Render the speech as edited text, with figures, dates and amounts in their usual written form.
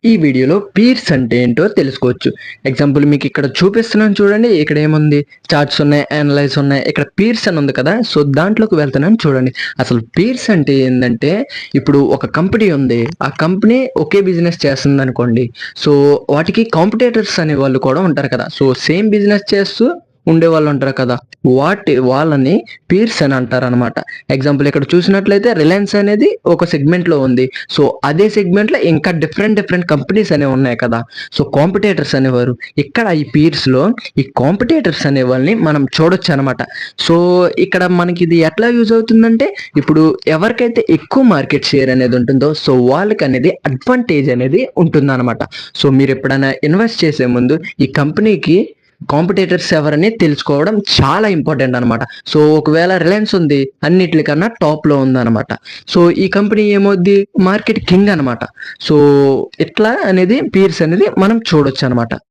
ఈ వీడియోలో పీర్స్ అంటే ఏంటో తెలుసుకోవచ్చు. ఎగ్జాంపుల్ మీకు ఇక్కడ చూపిస్తున్నాను చూడండి. ఇక్కడ ఏముంది, చార్ట్స్ ఉన్నాయి, అనలైజ్ ఉన్నాయి. ఇక్కడ పీర్స్ అని ఉంది కదా, సో దాంట్లోకి వెళ్తున్నాను చూడండి. అసలు పీర్స్ అంటే ఏంటంటే, ఇప్పుడు ఒక కంపెనీ ఉంది, ఆ కంపెనీ ఒకే బిజినెస్ చేస్తుంది అనుకోండి. సో వాటికి కాంపిటేటర్స్ అనే వాళ్ళు కూడా ఉంటారు కదా. సో సేమ్ బిజినెస్ చేస్తూ ఉండేవాళ్ళు ఉంటారు కదా, వాళ్ళని పీర్స్ అని అంటారు అనమాట. ఎగ్జాంపుల్ ఇక్కడ చూసినట్లయితే రిలయన్స్ అనేది ఒక సెగ్మెంట్ లో ఉంది. సో అదే సెగ్మెంట్ లో ఇంకా డిఫరెంట్ డిఫరెంట్ కంపెనీస్ అనేవి ఉన్నాయి కదా. సో కాంపిటేటర్స్ అనేవారు. ఇక్కడ ఈ పీర్స్ లో ఈ కాంపిటేటర్స్ అనే వాళ్ళని మనం చూడొచ్చు అనమాట. సో ఇక్కడ మనకి ఇది ఎట్లా యూజ్ అవుతుందంటే, ఇప్పుడు ఎవరికైతే ఎక్కువ మార్కెట్ షేర్ అనేది ఉంటుందో, సో వాళ్ళకి అనేది అడ్వాంటేజ్ అనేది ఉంటుంది అనమాట. సో మీరు ఎప్పుడైనా ఇన్వెస్ట్ చేసే ముందు ఈ కంపెనీకి కాంపిటేటర్స్ ఎవరని తెలుసుకోవడం చాలా ఇంపార్టెంట్ అనమాట. సో ఒకవేళ రిలయన్స్ ఉంది, అన్నిటికన్నా టాప్ లో ఉందన్నమాట. సో ఈ కంపెనీ ఏమవుద్ది, మార్కెట్ కింగ్ అనమాట. సో ఇట్లా అనేది పీర్స్ అనేది మనం చూడొచ్చు అనమాట.